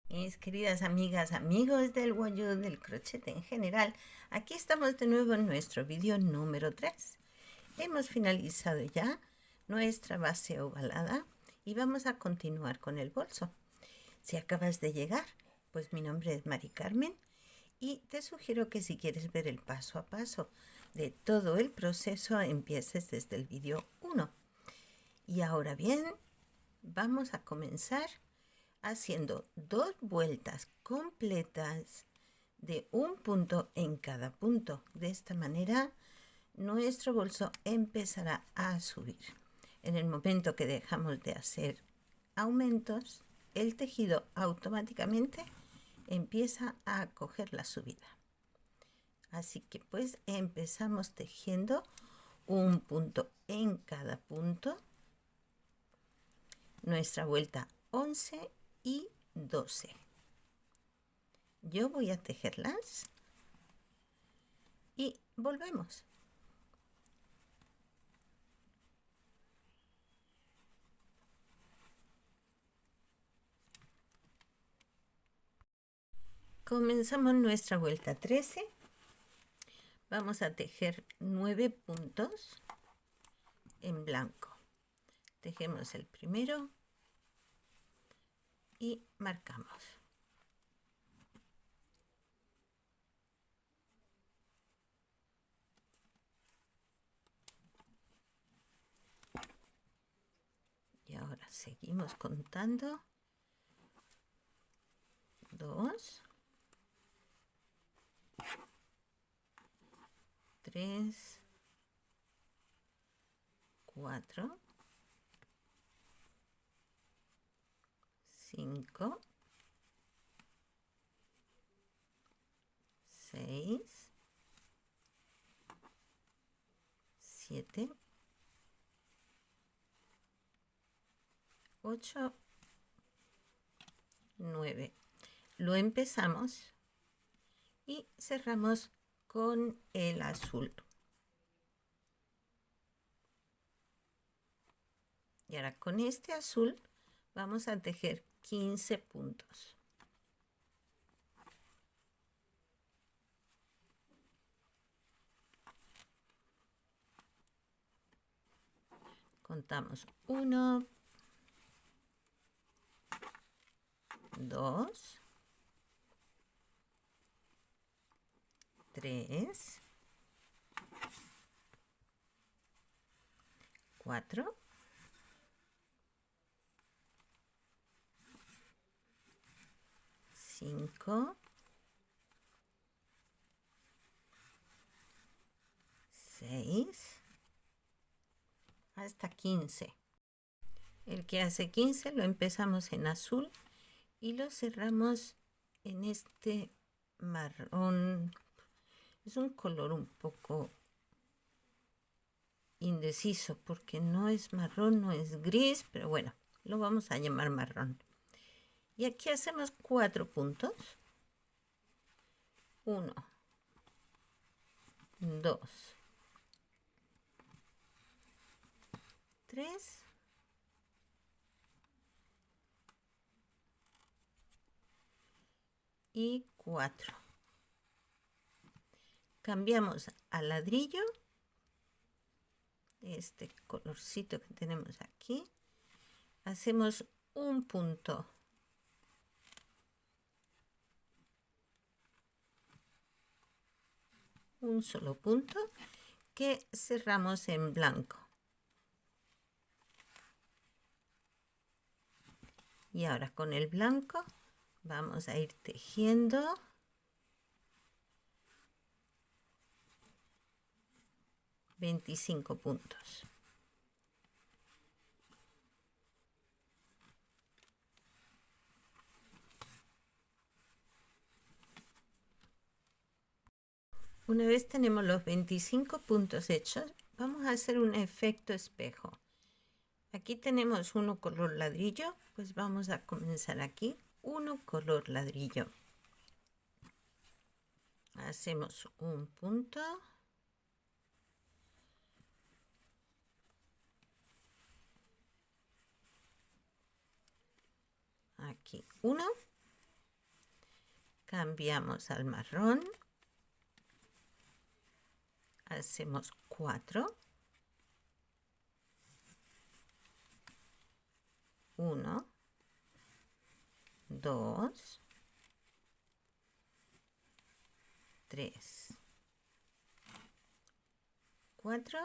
Mis queridas amigas, amigos del Wayuu, del crochet en general, aquí estamos de nuevo en nuestro vídeo número 3. Hemos finalizado ya nuestra base ovalada y vamos a continuar con el bolso. Si acabas de llegar, pues mi nombre es Mari Carmen y te sugiero que si quieres ver el paso a paso de todo el proceso, empieces desde el vídeo 1. Y ahora bien, vamos a comenzar haciendo 2 vueltas completas de un punto en cada punto. De esta manera nuestro bolso empezará a subir. En el momento que dejamos de hacer aumentos, el tejido automáticamente empieza a coger la subida. Así que pues empezamos tejiendo un punto en cada punto. Nuestra vuelta 11 y 12. Yo voy a tejerlas y volvemos. Comenzamos nuestra vuelta 13. Vamos a tejer 9 puntos en blanco. Tejemos el primero y marcamos. Y ahora seguimos contando. 2, 3, 4, 5, 6, 7, 8, 9. Lo empezamos y cerramos con el azul. Y ahora con este azul vamos a tejer 15 puntos. Contamos 1, 2, 3, 4, 5, 6, hasta 15. El que hace 15 lo empezamos en azul y lo cerramos en este marrón. Es un color un poco indeciso porque no es marrón, no es gris, pero bueno, lo vamos a llamar marrón. Y aquí hacemos 4 puntos. 1, 2, 3, 4. Cambiamos al ladrillo, este colorcito que tenemos aquí. Hacemos un punto, un solo punto que cerramos en blanco. Y ahora con el blanco vamos a ir tejiendo 25 puntos. Una vez tenemos los 25 puntos hechos, vamos a hacer un efecto espejo. Aquí tenemos uno color ladrillo, pues vamos a comenzar aquí, uno color ladrillo. Hacemos un punto. aquí 1, cambiamos al marrón, hacemos 4, 1, 2, 3, 4,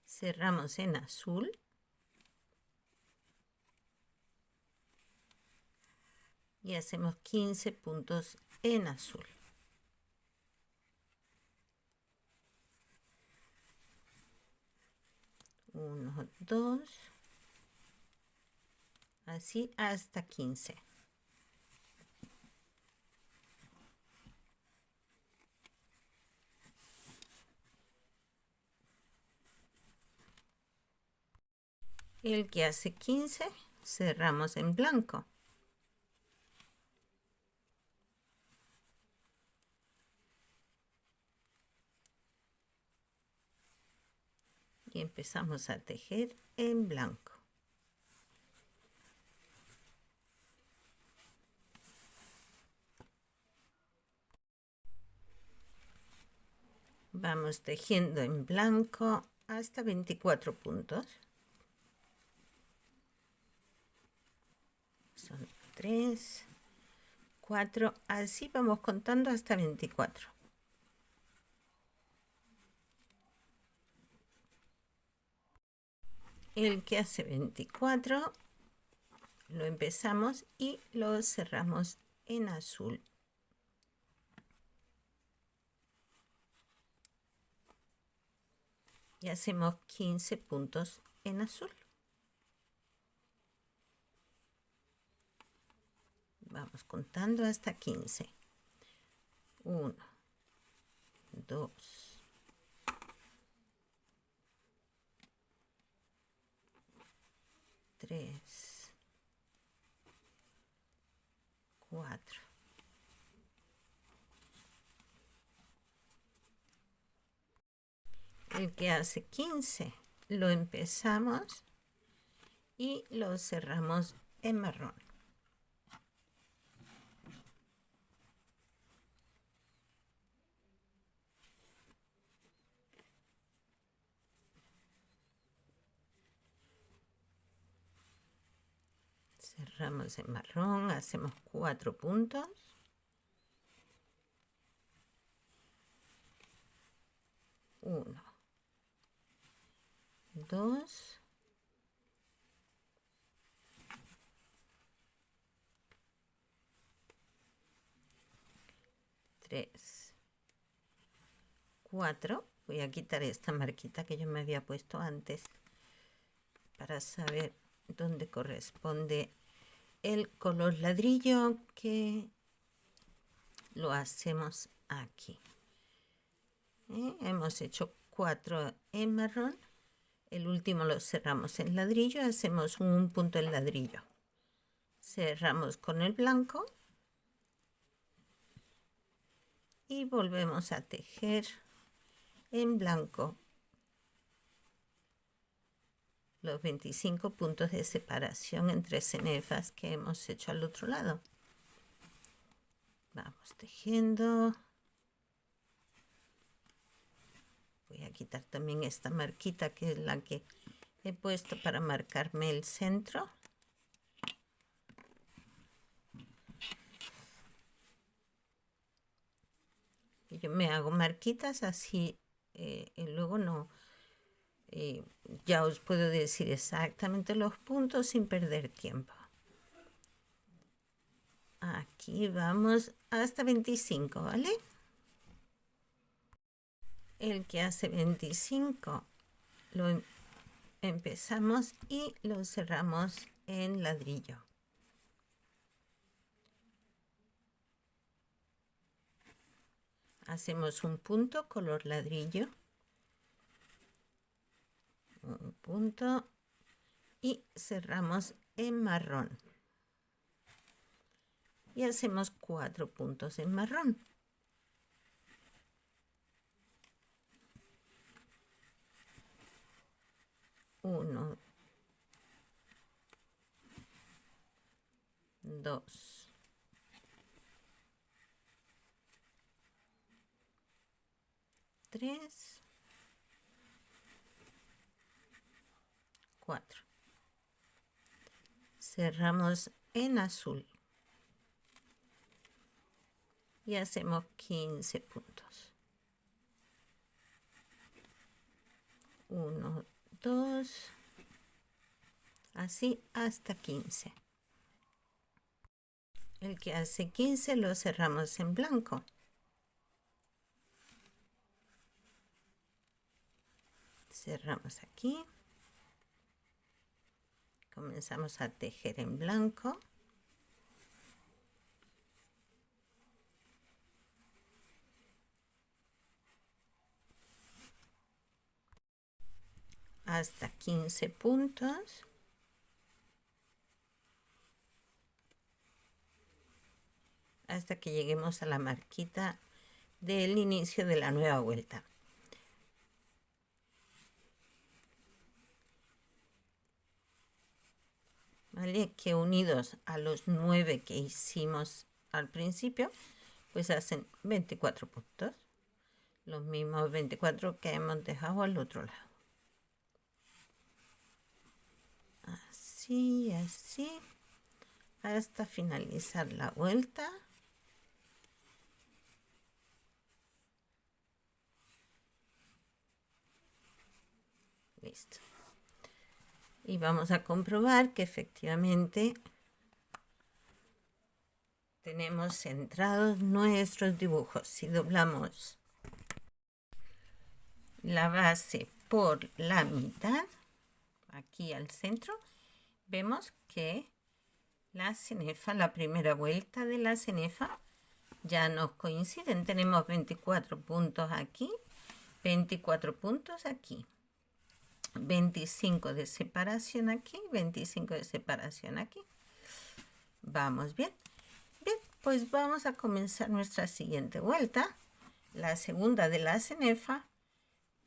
cerramos en azul, y hacemos 15 puntos en azul. Uno, dos, así hasta 15. El que hace 15, cerramos en blanco. Y empezamos a tejer en blanco. Vamos tejiendo en blanco hasta 24 puntos. Son 3, 4, así vamos contando hasta 24. El que hace 24 lo empezamos y lo cerramos en azul. Y hacemos 15 puntos en azul. Vamos contando hasta 15. 1, 2, 3, 4. El que hace 15 lo empezamos y lo cerramos en marrón. Cerramos en marrón, hacemos 4 puntos. 1, 2, 3, 4. Voy a quitar esta marquita que yo me había puesto antes para saber dónde corresponde el color ladrillo, que lo hacemos aquí. Hemos hecho 4 en marrón, el último lo cerramos en ladrillo, hacemos un punto en ladrillo, cerramos con el blanco y volvemos a tejer en blanco los 25 puntos de separación entre cenefas que hemos hecho al otro lado. Vamos tejiendo. Voy a quitar también esta marquita que es la que he puesto para marcarme el centro. Y yo me hago marquitas así y luego no... ya os puedo decir exactamente los puntos sin perder tiempo. Aquí vamos hasta 25, ¿vale? El que hace 25 lo empezamos y lo cerramos en ladrillo. Hacemos un punto color ladrillo, un punto y cerramos en marrón. Y hacemos 4 puntos en marrón. Uno, 2, 3, 4. Cerramos en azul y hacemos 15 puntos. 1, 2, así hasta 15. El que hace 15 lo cerramos en blanco. Cerramos aquí. Comenzamos a tejer en blanco. Hasta 15 puntos. Hasta que lleguemos a la marquita del inicio de la nueva vuelta. ¿Vale? Que unidos a los 9 que hicimos al principio, pues hacen 24 puntos. Los mismos 24 que hemos dejado al otro lado. Así, así, hasta finalizar la vuelta. Listo. Y vamos a comprobar que efectivamente tenemos centrados nuestros dibujos. Si doblamos la base por la mitad, aquí al centro, vemos que la cenefa, la primera vuelta de la cenefa, ya nos coinciden. Tenemos 24 puntos aquí, 24 puntos aquí. 25 de separación aquí, 25 de separación aquí. Vamos bien. Bien, pues vamos a comenzar nuestra siguiente vuelta, la segunda de la cenefa,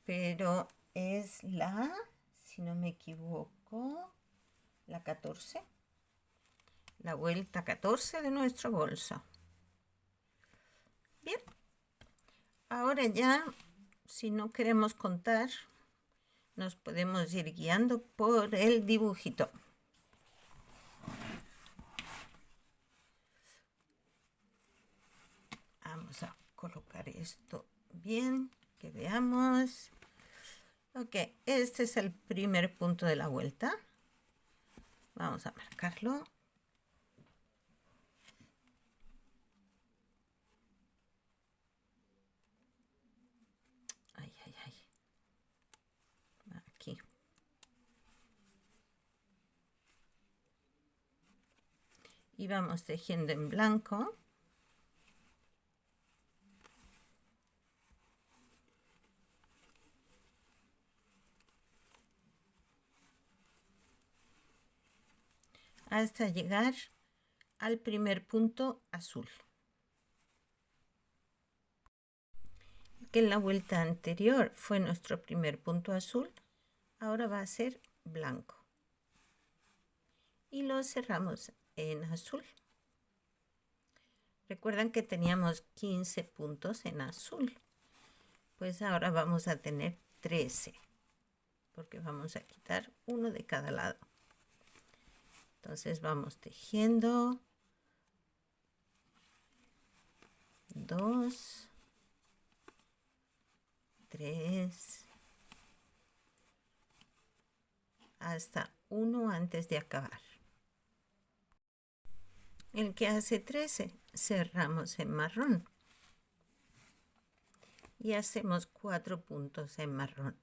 pero es la, si no me equivoco, la 14, la vuelta 14 de nuestro bolso. Bien, ahora ya, si no queremos contar, nos podemos ir guiando por el dibujito. Vamos a colocar esto bien, que veamos. Ok, este es el primer punto de la vuelta. Vamos a marcarlo. Ay, ay, ay. Aquí. Y vamos tejiendo en blanco. Hasta llegar al primer punto azul. Que en la vuelta anterior fue nuestro primer punto azul, ahora va a ser blanco. Y lo cerramos en azul. Recuerdan que teníamos 15 puntos en azul. Pues ahora vamos a tener 13, porque vamos a quitar uno de cada lado. Entonces vamos tejiendo 2, 3, hasta 1 antes de acabar. El que hace 13, cerramos en marrón. Y hacemos 4 puntos en marrón.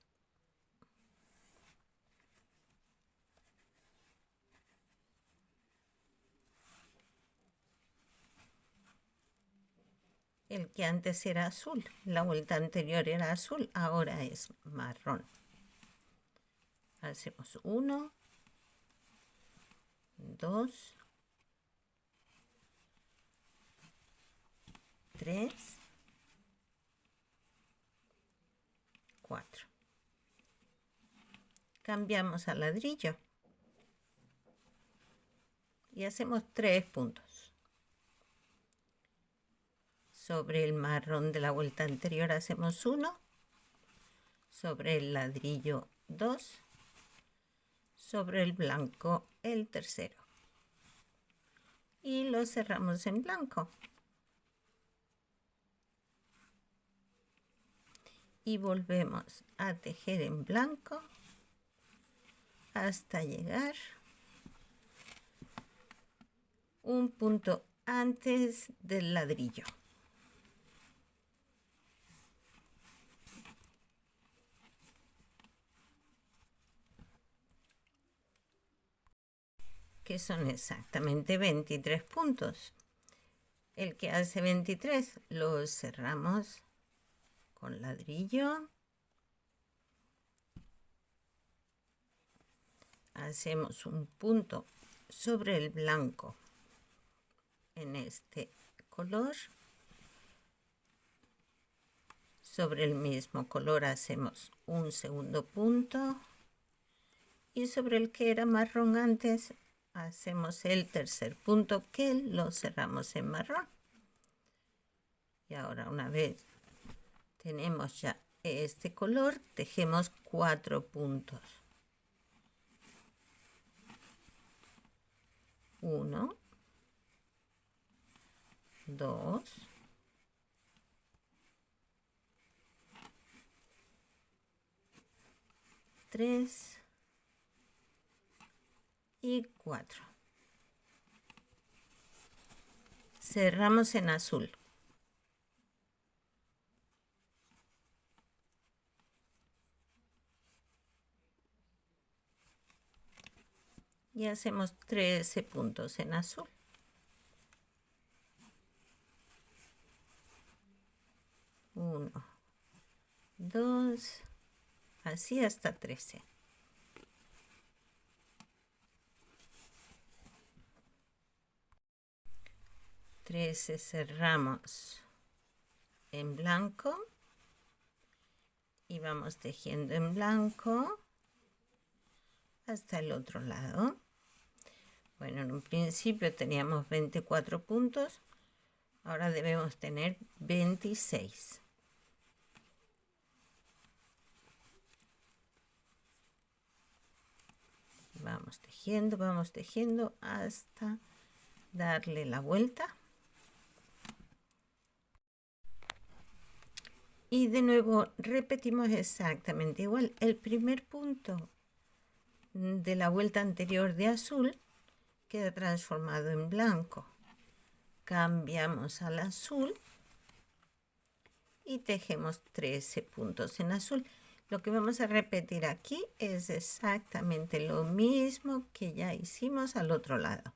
El que antes era azul, la vuelta anterior era azul, ahora es marrón. Hacemos 1, 2, 3, 4. Cambiamos a ladrillo. y hacemos 3 puntos. Sobre el marrón de la vuelta anterior hacemos 1, sobre el ladrillo 2, sobre el blanco el tercero y lo cerramos en blanco. Y volvemos a tejer en blanco hasta llegar un punto antes del ladrillo. Que son exactamente 23 puntos. El que hace 23 lo cerramos con ladrillo. Hacemos un punto sobre el blanco en este color. Sobre el mismo color hacemos un segundo punto. Y sobre el que era marrón antes hacemos el tercer punto que lo cerramos en marrón. Y ahora, una vez tenemos ya este color, tejemos 4 puntos. 1, 2, 3 y 4. Cerramos en azul. Y hacemos 13 puntos en azul. 1, 2, así hasta 13. Cerramos en blanco y vamos tejiendo en blanco hasta el otro lado. Bueno, en un principio teníamos 24 puntos, ahora debemos tener 26. Vamos tejiendo hasta darle la vuelta. Y de nuevo repetimos exactamente igual. El primer punto de la vuelta anterior de azul queda transformado en blanco. Cambiamos al azul y tejemos 13 puntos en azul. Lo que vamos a repetir aquí es exactamente lo mismo que ya hicimos al otro lado.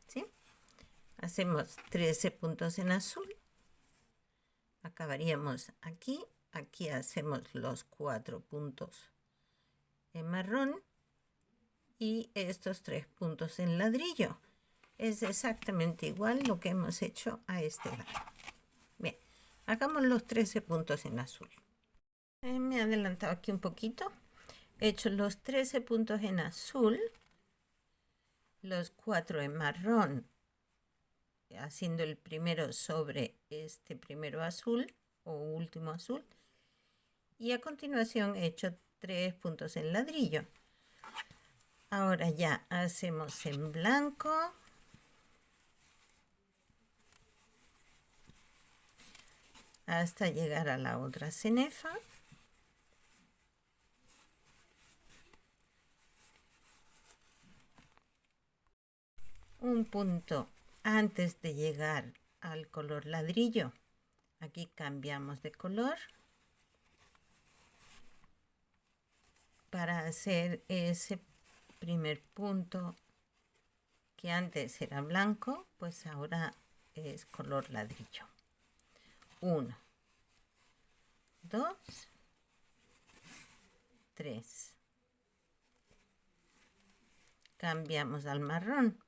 ¿Sí? Hacemos 13 puntos en azul. Acabaríamos aquí. Aquí hacemos los 4 puntos en marrón y estos 3 puntos en ladrillo. Es exactamente igual lo que hemos hecho a este lado. Bien, hagamos los 13 puntos en azul. Me he adelantado aquí un poquito. He hecho los 13 puntos en azul, los 4 en marrón, haciendo el primero sobre este primero azul o último azul. Y a continuación he hecho 3 puntos en ladrillo. Ahora ya hacemos en blanco. Hasta llegar a la otra cenefa. Un punto antes de llegar al color ladrillo. Aquí cambiamos de color para hacer ese primer punto que antes era blanco, pues ahora es color ladrillo. 1, 2, 3. Cambiamos al marrón.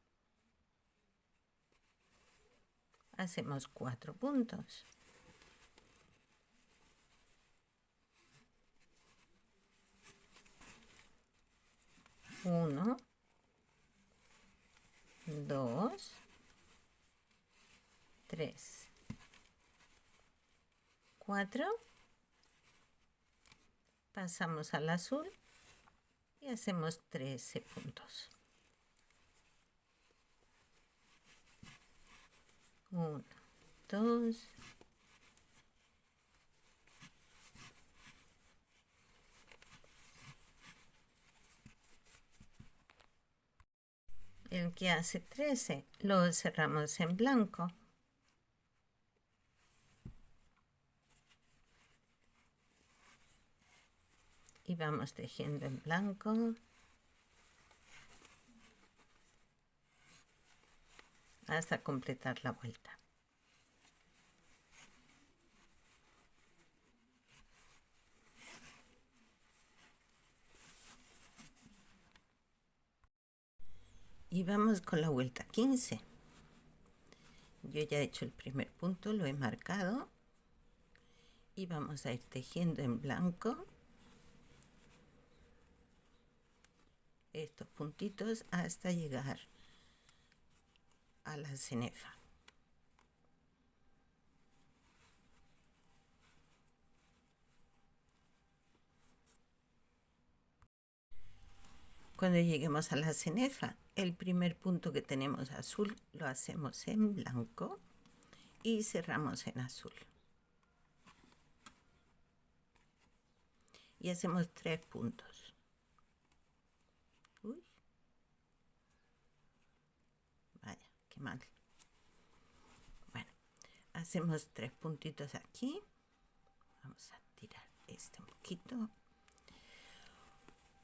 Hacemos 4 puntos. 3, 4, pasamos al azul y hacemos 13 puntos. 1, 2, el que hace 13 lo cerramos en blanco. Y vamos tejiendo en blanco hasta completar la vuelta. Y vamos con la vuelta 15. Yo ya he hecho el primer punto, lo he marcado. Y vamos a ir tejiendo en blanco estos puntitos hasta llegar a la cenefa. Cuando lleguemos a la cenefa, el primer punto que tenemos azul lo hacemos en blanco y cerramos en azul. Y hacemos 3 puntos. Uy. Vaya, qué mal. Bueno, hacemos 3 puntitos aquí. Vamos a tirar este un poquito.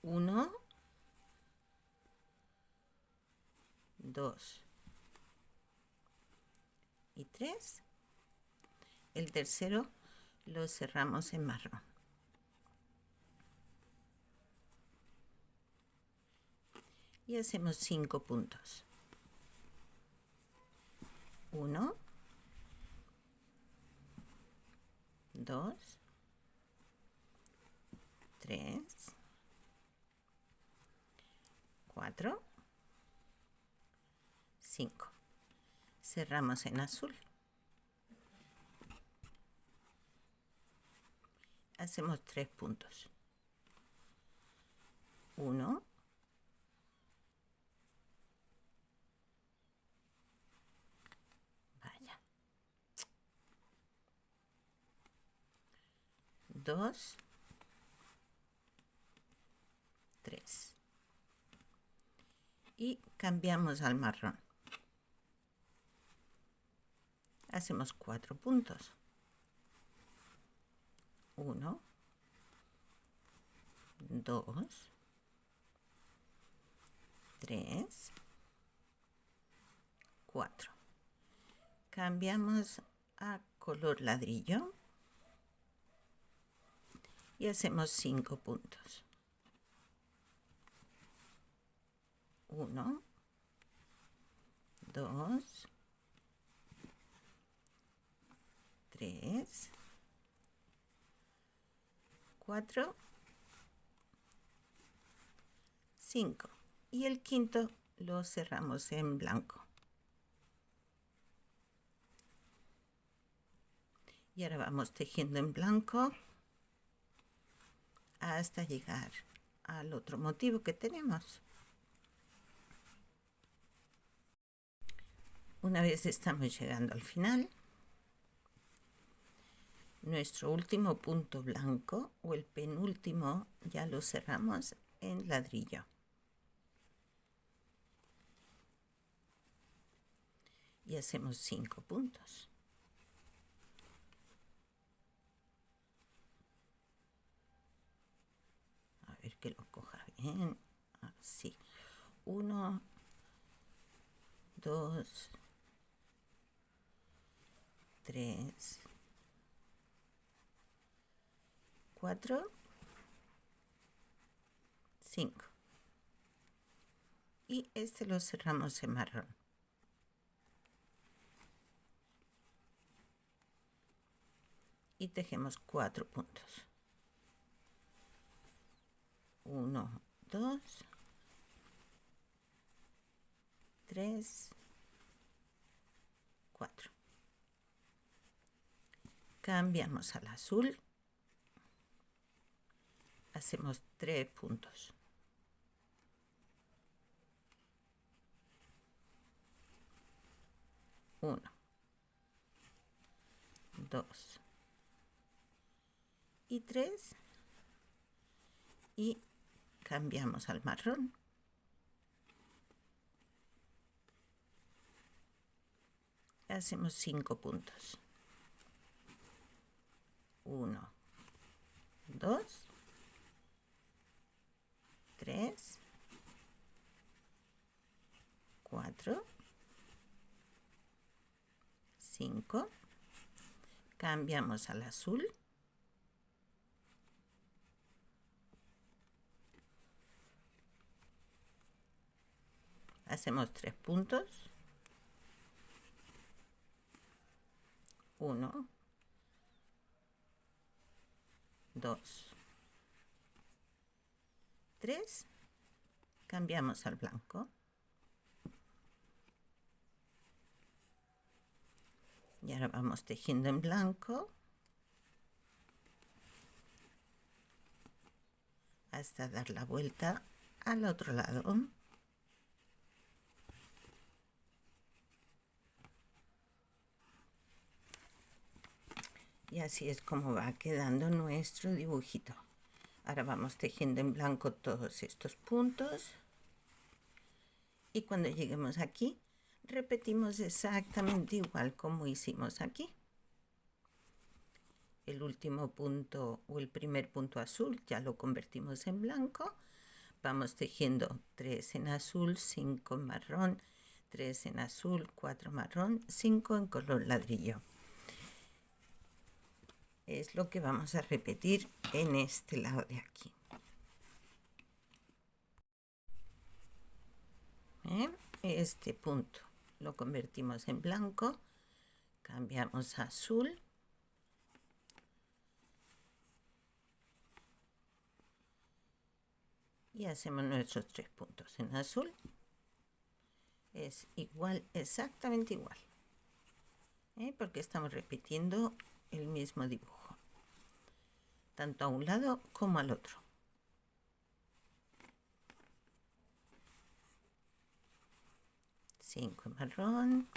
1, 2 y 3. El tercero lo cerramos en marrón. Y hacemos 5 puntos. 1, 2, 3, 4, 5. Cerramos en azul. Hacemos 3 puntos. 1, 2, 3. Y cambiamos al marrón. Hacemos 4 puntos. 1, 2, 3, 4. Cambiamos a color ladrillo y hacemos 5 puntos. 1, 2, 3, 4, 5. Y el quinto lo cerramos en blanco. Y ahora vamos tejiendo en blanco hasta llegar al otro motivo que tenemos. Una vez estamos llegando al final, nuestro último punto blanco o el penúltimo ya lo cerramos en ladrillo. Y hacemos 5 puntos. A ver que lo coja bien. Así. 1, 2, 3, 4, 5. Y este lo cerramos en marrón. Y tejemos 4 puntos. 1, 2, 3, 4. Cambiamos al azul. Hacemos 3 puntos. 1, 2 y 3. Y cambiamos al marrón. Hacemos 5 puntos. 1, 2, 3, 4, 5. Cambiamos al azul. Hacemos 3 puntos. 1, 2, 3. Cambiamos al blanco. Y ahora vamos tejiendo en blanco hasta dar la vuelta al otro lado. Y así es como va quedando nuestro dibujito. Ahora vamos tejiendo en blanco todos estos puntos. Y cuando lleguemos aquí, repetimos exactamente igual como hicimos aquí. El último punto o el primer punto azul ya lo convertimos en blanco. Vamos tejiendo 3 en azul, 5 en marrón, 3 en azul, 4 marrón, 5 en color ladrillo. Es lo que vamos a repetir en este lado de aquí. Este punto lo convertimos en blanco, cambiamos a azul y hacemos nuestros 3 puntos en azul. Es igual, exactamente igual, porque estamos repitiendo el mismo dibujo, tanto a un lado como al otro. Cinco en marrón,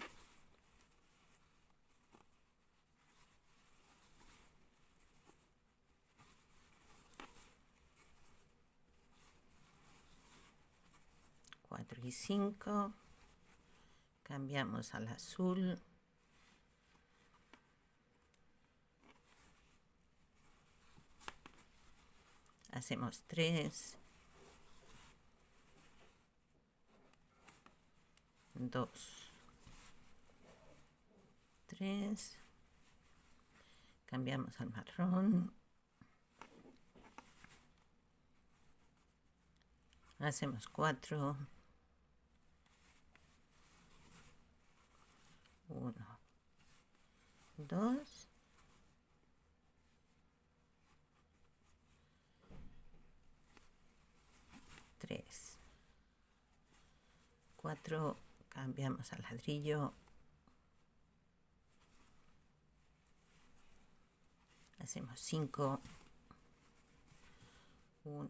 cuatro y 5. Cambiamos al azul. Hacemos 3, 2, 3. Cambiamos al marrón. Hacemos 4. 1, 2. 3, 4. Cambiamos al ladrillo. Hacemos 5. 1,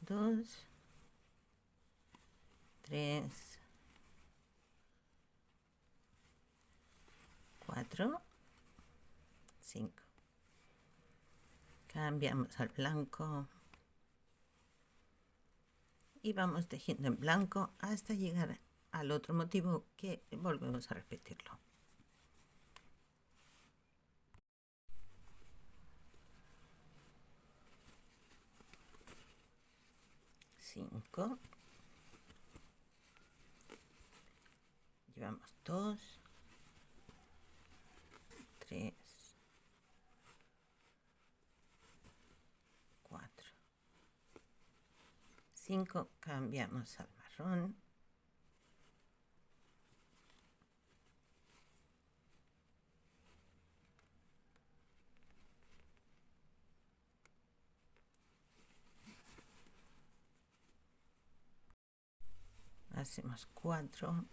2, 3, 4, 5. Cambiamos al blanco y vamos tejiendo en blanco hasta llegar al otro motivo que volvemos a repetirlo. 5. Llevamos 2, 3, 4, 5. Cambiamos al marrón. Hacemos 4.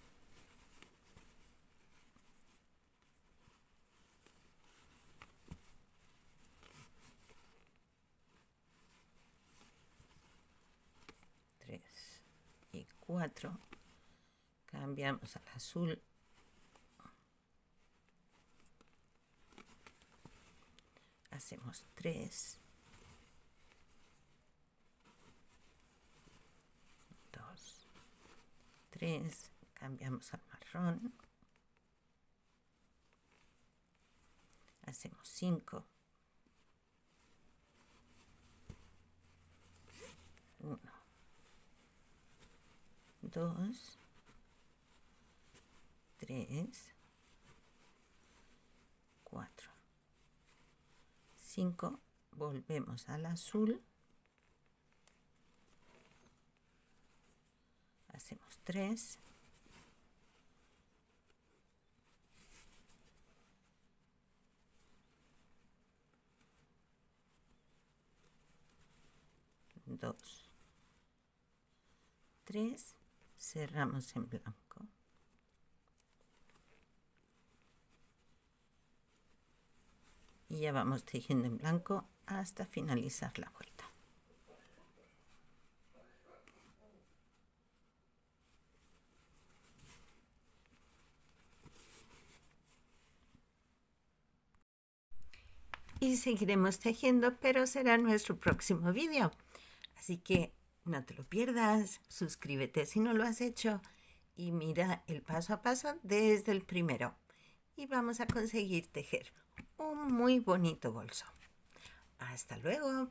4, cambiamos al azul, hacemos 3, 2, 3, cambiamos al marrón, hacemos 5, 1, 2, 3, 4, 5, volvemos al azul, hacemos 3, 2, 3, cerramos en blanco. Y ya vamos tejiendo en blanco hasta finalizar la vuelta. Y seguiremos tejiendo, pero será nuestro próximo vídeo. Así que no te lo pierdas, suscríbete si no lo has hecho y mira el paso a paso desde el primero. Y vamos a conseguir tejer un muy bonito bolso. Hasta luego.